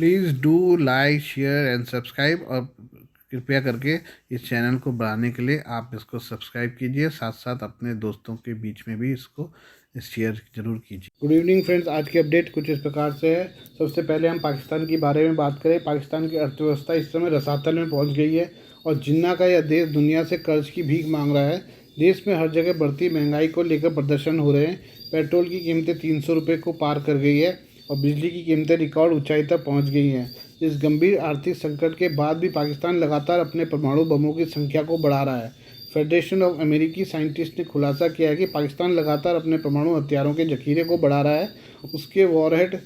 Please do like share and subscribe, और कृपया करके इस चैनल को बढ़ाने के लिए आप इसको सब्सक्राइब कीजिए, साथ साथ अपने दोस्तों के बीच में भी इसको शेयर जरूर कीजिए। गुड इवनिंग फ्रेंड्स, आज की अपडेट कुछ इस प्रकार से है। सबसे पहले हम पाकिस्तान के बारे में बात करें। पाकिस्तान की अर्थव्यवस्था इस समय रसातल में पहुंच गई है और जिन्ना का यह देश दुनिया से कर्ज की भीख मांग रहा है। देश में हर जगह बढ़ती महंगाई को लेकर प्रदर्शन हो रहे हैं। पेट्रोल की कीमतें 300 रुपये को पार कर गई है और बिजली की कीमतें रिकॉर्ड ऊंचाई तक पहुंच गई हैं। इस गंभीर आर्थिक संकट के बाद भी पाकिस्तान लगातार अपने परमाणु बमों की संख्या को बढ़ा रहा है। फेडरेशन ऑफ अमेरिकी साइंटिस्ट ने खुलासा किया है कि पाकिस्तान लगातार अपने परमाणु हथियारों के जखीरे को बढ़ा रहा है, उसके वॉरहेड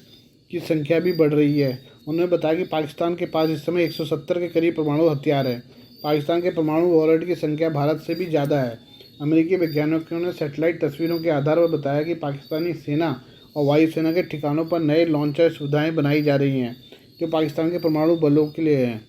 की संख्या भी बढ़ रही है। उन्होंने बताया कि पाकिस्तान के पास इस समय 170 के करीब परमाणु हथियार हैं। पाकिस्तान के परमाणु वॉरहेड की संख्या भारत से भी ज़्यादा है। अमेरिकी वैज्ञानिकों ने सैटेलाइट तस्वीरों के आधार पर बताया कि पाकिस्तानी सेना और वायुसेना के ठिकानों पर नए लॉन्चर सुविधाएं बनाई जा रही हैं जो पाकिस्तान के परमाणु बलों के लिए हैं।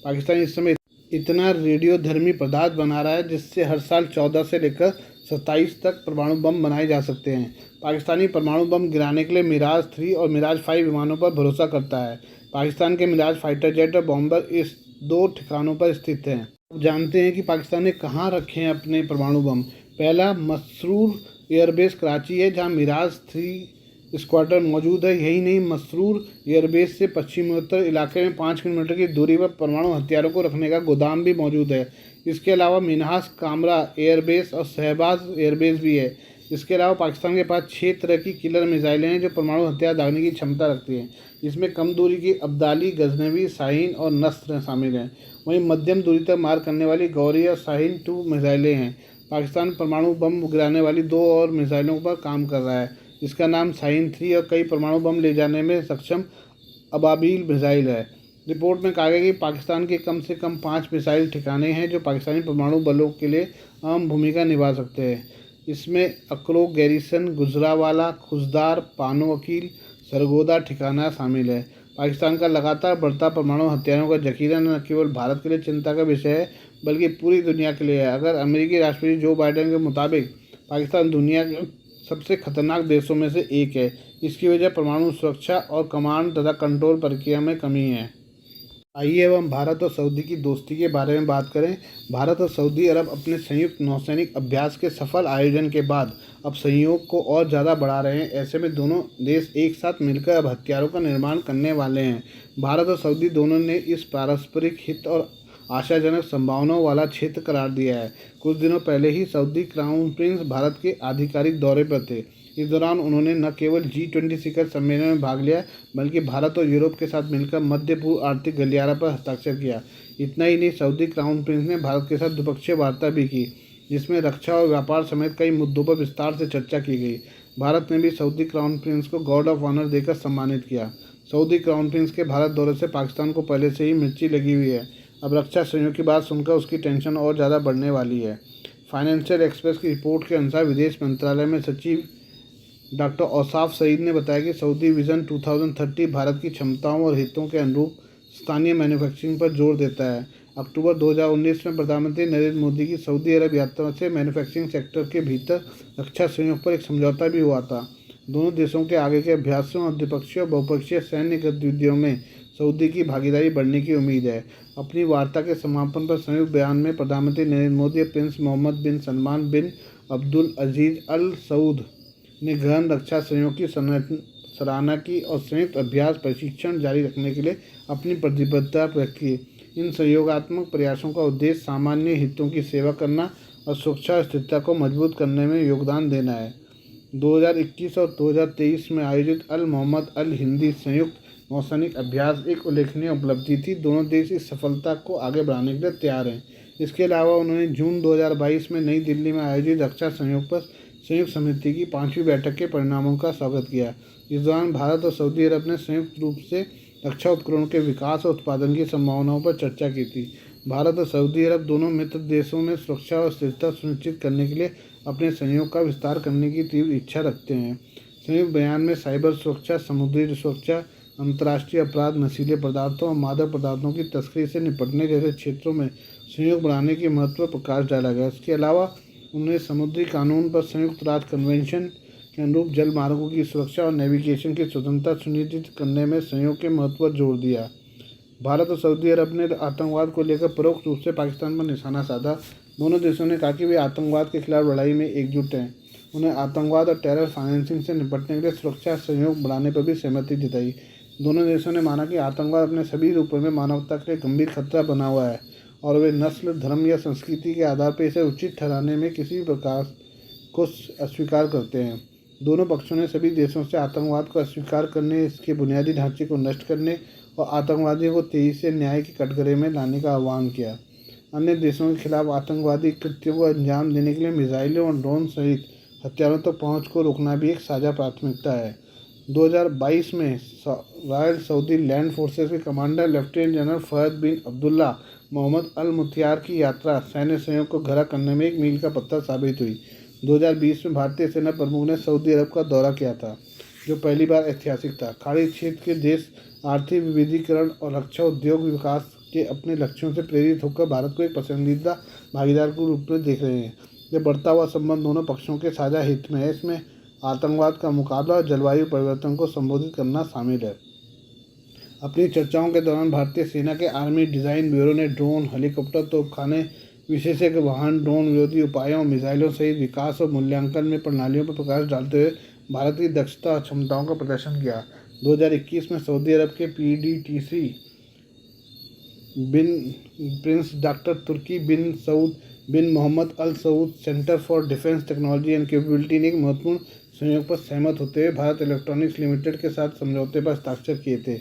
पाकिस्तान इस समय इतना रेडियोधर्मी पदार्थ बना रहा है जिससे हर साल 14 से लेकर 27 तक परमाणु बम बनाए जा सकते हैं। पाकिस्तानी परमाणु बम गिराने के लिए मिराज 3 और मिराज 5 विमानों पर भरोसा करता है। पाकिस्तान के मिराज फाइटर जेट और बॉम्बर इस दो ठिकानों पर स्थित हैं। अब जानते हैं कि पाकिस्तान ने कहाँ रखे हैं अपने परमाणु बम। पहला मसरूर एयरबेस कराची है, जहाँ मिराज 3 स्क्वाड्रन मौजूद है। यही नहीं, मसरूर एयरबेस से पश्चिमोत्तर इलाके में 5 किलोमीटर की दूरी पर परमाणु हथियारों को रखने का गोदाम भी मौजूद है। इसके अलावा मिन्हास कामरा एयरबेस और शहबाज एयरबेस भी है। इसके अलावा पाकिस्तान के पास 6 तरह की किलर मिसाइलें हैं जो परमाणु हथियार दागने की क्षमता रखती हैं। इसमें कम दूरी की अब्दाली, गजनवी, शाहीन और नस्र शामिल हैं। वहीं मध्यम दूरी तक मार करने वाली गौरी और शाहीन 2 मिसाइलें हैं। पाकिस्तान परमाणु बम गिराने वाली 2 और मिसाइलों पर काम कर रहा है, जिसका नाम शाहीन 3 और कई परमाणु बम ले जाने में सक्षम अबाबील मिसाइल है। रिपोर्ट में कहा गया कि पाकिस्तान के कम से कम 5 मिसाइल ठिकाने हैं जो पाकिस्तानी परमाणु बलों के लिए अहम भूमिका निभा सकते हैं। इसमें अकरो गैरिसन, गुजरावाला, खुजदार, पानो वकील, सरगोदा ठिकाना शामिल है। पाकिस्तान का लगातार बढ़ता परमाणु हथियारों का जखीरा न केवल भारत के लिए चिंता का विषय है बल्कि पूरी दुनिया के लिए है। अगर अमेरिकी राष्ट्रपति जो बाइडेन के मुताबिक पाकिस्तान दुनिया के सबसे खतरनाक देशों में से एक है। इसकी वजह परमाणु सुरक्षा और कमांड तथा कंट्रोल प्रक्रिया में कमी है। आइए अब हम भारत और सऊदी की दोस्ती के बारे में बात करें। भारत और सऊदी अरब अपने संयुक्त नौसैनिक अभ्यास के सफल आयोजन के बाद अब सहयोग को और ज़्यादा बढ़ा रहे हैं। ऐसे में दोनों देश एक साथ मिलकर अब हथियारों का निर्माण करने वाले हैं। भारत और सऊदी दोनों ने इस पारस्परिक हित और आशाजनक संभावनाओं वाला क्षेत्र करार दिया है। कुछ दिनों पहले ही सऊदी क्राउन प्रिंस भारत के आधिकारिक दौरे पर थे। इस दौरान उन्होंने न केवल G20 शिखर सम्मेलन में भाग लिया बल्कि भारत और यूरोप के साथ मिलकर मध्य पूर्व आर्थिक गलियारा पर हस्ताक्षर किया। इतना ही नहीं, सऊदी क्राउन प्रिंस ने भारत के साथ द्विपक्षीय वार्ता भी की जिसमें रक्षा और व्यापार समेत कई मुद्दों पर विस्तार से चर्चा की गई। भारत ने भी सऊदी क्राउन प्रिंस को गार्ड ऑफ ऑनर देकर सम्मानित किया। सऊदी क्राउन प्रिंस के भारत दौरे से पाकिस्तान को पहले से ही मिर्ची लगी हुई है। अब रक्षा सहयोग की बात सुनकर उसकी टेंशन और ज़्यादा बढ़ने वाली है। फाइनेंशियल एक्सप्रेस की रिपोर्ट के अनुसार विदेश मंत्रालय में सचिव डॉक्टर औसाफ सईद ने बताया कि सऊदी विजन 2030 भारत की क्षमताओं और हितों के अनुरूप स्थानीय मैन्युफैक्चरिंग पर जोर देता है। अक्टूबर 2019 में प्रधानमंत्री नरेंद्र मोदी की सऊदी अरब यात्रा से मैन्युफैक्चरिंग सेक्टर के भीतर रक्षा सहयोग पर एक समझौता भी हुआ था। दोनों देशों के आगे के अभ्यासों और द्विपक्षीय और बहुपक्षीय सैन्य गतिविधियों में सऊदी की भागीदारी बढ़ने की उम्मीद है। अपनी वार्ता के समापन पर संयुक्त बयान में प्रधानमंत्री नरेंद्र मोदी और प्रिंस मोहम्मद बिन सलमान बिन अब्दुल अजीज अल सऊद ने गहन रक्षा सहयोग की सराहना की और संयुक्त अभ्यास प्रशिक्षण जारी रखने के लिए अपनी प्रतिबद्धता व्यक्त की। इन सहयोगात्मक प्रयासों का उद्देश्य सामान्य हितों की सेवा करना और सुरक्षा और स्थिरता को मजबूत करने में योगदान देना है। 2021 और 2023 में आयोजित अल मोहम्मद अल हिंदी संयुक्त नौसैनिक अभ्यास एक उल्लेखनीय उपलब्धि थी। दोनों देश इस सफलता को आगे बढ़ाने के लिए तैयार हैं। इसके अलावा उन्होंने जून 2022 में नई दिल्ली में आयोजित रक्षा सहयोग पर संयुक्त समिति की 5वीं बैठक के परिणामों का स्वागत किया। इस दौरान भारत और सऊदी अरब ने संयुक्त रूप से रक्षा उपकरणों के विकास और उत्पादन की संभावनाओं पर चर्चा की थी। भारत और सऊदी अरब दोनों मित्र देशों में सुरक्षा और स्थिरता सुनिश्चित करने के लिए अपने सहयोग का विस्तार करने की तीव्र इच्छा रखते हैं। संयुक्त बयान में साइबर सुरक्षा, समुद्री सुरक्षा, अंतर्राष्ट्रीय अपराध, नशीले पदार्थों और मादक पदार्थों की तस्करी से निपटने जैसे क्षेत्रों में सहयोग बढ़ाने के महत्व पर प्रकाश डाला गया। इसके अलावा उन्होंने समुद्री कानून पर संयुक्त राष्ट्र कन्वेंशन के अनुरूप जल मार्गों की सुरक्षा और नेविगेशन की स्वतंत्रता सुनिश्चित करने में सहयोग के महत्व पर जोर दिया। भारत और सऊदी अरब ने आतंकवाद को लेकर परोक्ष रूप से पाकिस्तान पर निशाना साधा। दोनों देशों ने कहा कि वे आतंकवाद के खिलाफ लड़ाई में एकजुट हैं। उन्हें आतंकवाद और टेरर फाइनेंसिंग से निपटने के लिए सुरक्षा सहयोग बढ़ाने पर भी सहमति जताई। दोनों देशों ने माना कि आतंकवाद अपने सभी रूपों में मानवता के लिए गंभीर खतरा बना हुआ है और वे नस्ल, धर्म या संस्कृति के आधार पर इसे उचित ठहराने में किसी भी प्रकार को अस्वीकार करते हैं। दोनों पक्षों ने सभी देशों से आतंकवाद को अस्वीकार करने, इसके बुनियादी ढांचे को नष्ट करने और आतंकवादियों को तेजी से न्याय के कटघरे में लाने का आह्वान किया। अन्य देशों के खिलाफ आतंकवादी कृत्यों को अंजाम देने के लिए मिसाइलों और ड्रोन सहित हथियारों तक पहुंच को रोकना भी एक साझा प्राथमिकता है। 2022 में रॉयल सऊदी लैंड फोर्सेस के कमांडर लेफ्टिनेंट जनरल फहद बिन अब्दुल्ला मोहम्मद अल मुतियार की यात्रा सैन्य सहयोग को गहरा करने में एक मील का पत्थर साबित हुई। 2020 में भारतीय सेना प्रमुख ने सऊदी अरब का दौरा किया था, जो पहली बार ऐतिहासिक था। खाड़ी क्षेत्र के देश आर्थिक विविधीकरण और रक्षा उद्योग विकास के अपने लक्ष्यों से प्रेरित होकर भारत को एक पसंदीदा भागीदार के रूप में देख रहे हैं। यह बढ़ता हुआ संबंध दोनों पक्षों के साझा हित में है। इसमें आतंकवाद का मुकाबला और जलवायु परिवर्तन को संबोधित करना शामिल है। अपनी चर्चाओं के दौरान भारतीय सेना के आर्मी डिज़ाइन ब्यूरो ने ड्रोन, हेलीकॉप्टर, तोपखाने, विशेषज्ञ वाहन, ड्रोन विरोधी उपायों, मिसाइलों सहित विकास और मूल्यांकन में प्रणालियों पर प्रकाश डालते हुए भारत की दक्षता और क्षमताओं का प्रदर्शन किया। 2021 में सऊदी अरब के PDTC बिन prince doctor Turki bin Saud bin Mohammed al Saud centre for defence technology and capability ने एक महत्वपूर्ण सहयोग पर सहमत होते हुए भारत इलेक्ट्रॉनिक्स लिमिटेड के साथ समझौते पर हस्ताक्षर किए थे।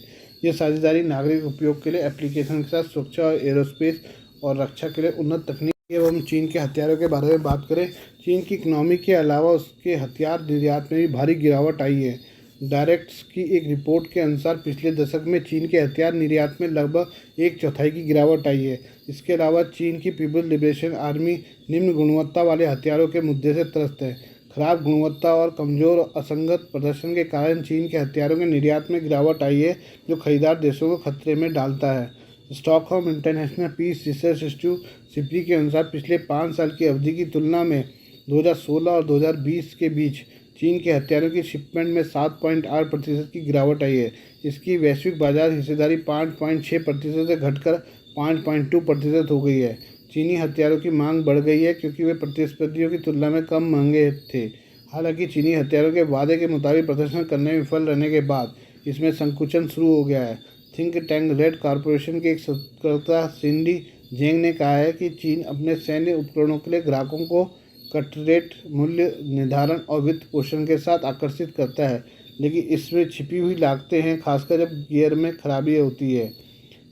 ये साझेदारी नागरिक उपयोग के लिए एप्लीकेशन के साथ सुरक्षा और एरोस्पेस और रक्षा के लिए उन्नत तकनीक एवं चीन के हथियारों के बारे में बात करें। चीन की इकनॉमी के अलावा उसके हथियार निर्यात में भी भारी गिरावट आई है। डायरेक्ट्स की एक रिपोर्ट के अनुसार पिछले दशक में चीन के हथियार निर्यात में लगभग 1/4 की गिरावट आई है। इसके अलावा चीन की पीपल्स लिबरेशन आर्मी निम्न गुणवत्ता वाले हथियारों के मुद्दे से त्रस्त है। खराब गुणवत्ता और कमज़ोर और असंगत प्रदर्शन के कारण चीन के हथियारों के निर्यात में गिरावट आई है, जो खरीदार देशों को खतरे में डालता है। Stockholm International Peace Research Institute (SIPRI) के अनुसार पिछले 5 साल की अवधि की तुलना में 2016 और 2020 के बीच चीन के हथियारों की शिपमेंट में 7.8% की गिरावट आई है। इसकी वैश्विक बाजार हिस्सेदारी 5.6% से घटकर 5.2% हो गई है। चीनी हथियारों की मांग बढ़ गई है क्योंकि वे प्रतिस्पर्धियों की तुलना में कम महंगे थे। हालांकि चीनी हथियारों के वादे के मुताबिक प्रदर्शन करने में विफल रहने के बाद इसमें संकुचन शुरू हो गया है। थिंक टैंक रेड कॉर्पोरेशन के एक शोधकर्ता सिंडी जेंग ने कहा है कि चीन अपने सैन्य उपकरणों के लिए ग्राहकों को कट रेट, मूल्य निर्धारण और वित्त पोषण के साथ आकर्षित करता है, लेकिन इसमें छिपी हुई लागतें हैं, खासकर जब गियर में खराबी होती है।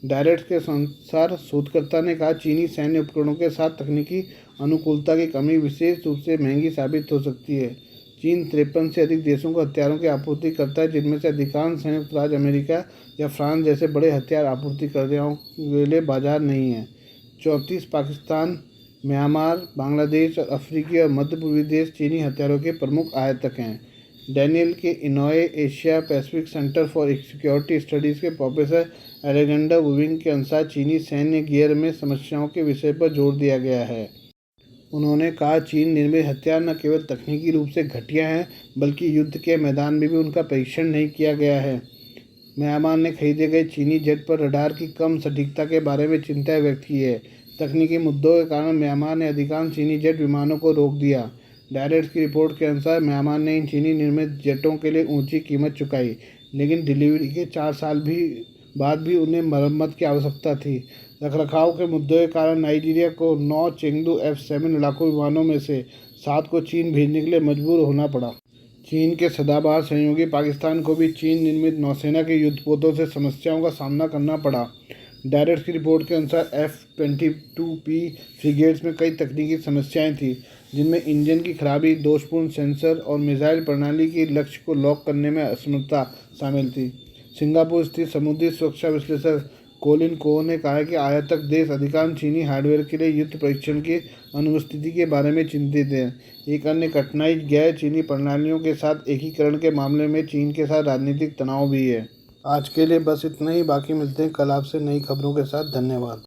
डायरेक्ट के अनुसार शोधकर्ता ने कहा, चीनी सैन्य उपकरणों के साथ तकनीकी अनुकूलता की कमी विशेष रूप से महंगी साबित हो सकती है। चीन 53 से अधिक देशों को हथियारों की आपूर्ति करता है, जिनमें से अधिकांश संयुक्त राज्य अमेरिका या फ्रांस जैसे बड़े हथियार आपूर्तिकर्ताओं के लिए बाजार नहीं है। 34 पाकिस्तान, म्यांमार, बांग्लादेश और अफ्रीकी और मध्य पूर्वी देश चीनी हथियारों के प्रमुख आयातक हैं। डैनियल के Inouye Asia Pacific Center for Security Studies के प्रोफेसर अलेक्जेंडर वुविंग के अनुसार चीनी सैन्य गियर में समस्याओं के विषय पर जोर दिया गया है। उन्होंने कहा, चीन निर्मित हथियार न केवल तकनीकी रूप से घटिया हैं, बल्कि युद्ध के मैदान में भी उनका परीक्षण नहीं किया गया है। म्यांमार ने खरीदे गए चीनी जेट पर रडार की कम सटीकता के बारे में चिंता व्यक्त की है। तकनीकी मुद्दों के कारण म्यांमार ने अधिकांश चीनी जेट विमानों को रोक दिया। डायरेक्ट की रिपोर्ट के अनुसार म्यांमार ने इन चीनी निर्मित जेटों के लिए ऊंची कीमत चुकाई, लेकिन डिलीवरी के 4 साल बाद भी उन्हें मरम्मत की आवश्यकता थी। रखरखाव के मुद्दों के कारण नाइजीरिया को 9 चेंगडू F-7 लड़ाकू विमानों में से 7 को चीन भेजने के लिए मजबूर होना पड़ा। चीन के सदाबहार सहयोगी पाकिस्तान को भी चीन निर्मित नौसेना के युद्धपोतों से समस्याओं का सामना करना पड़ा। डायरेक्ट की रिपोर्ट के अनुसार F-22P फ्रिगेट्स में कई तकनीकी समस्याएं थीं, जिनमें इंजन की खराबी, दोषपूर्ण सेंसर और मिसाइल प्रणाली की लक्ष्य को लॉक करने में असमर्थता शामिल थी। सिंगापुर स्थित समुद्री सुरक्षा विश्लेषक कोलिन कोह ने कहा कि आयातक देश अधिकांश चीनी हार्डवेयर के लिए युद्ध परीक्षण की अनुपस्थिति के बारे में चिंतित हैं। एक अन्य कठिनाई गैर चीनी प्रणालियों के साथ एकीकरण के मामले में चीन के साथ राजनीतिक तनाव भी है। आज के लिए बस इतना ही, बाकी मिलते हैं कल आपसे नई खबरों के साथ। धन्यवाद।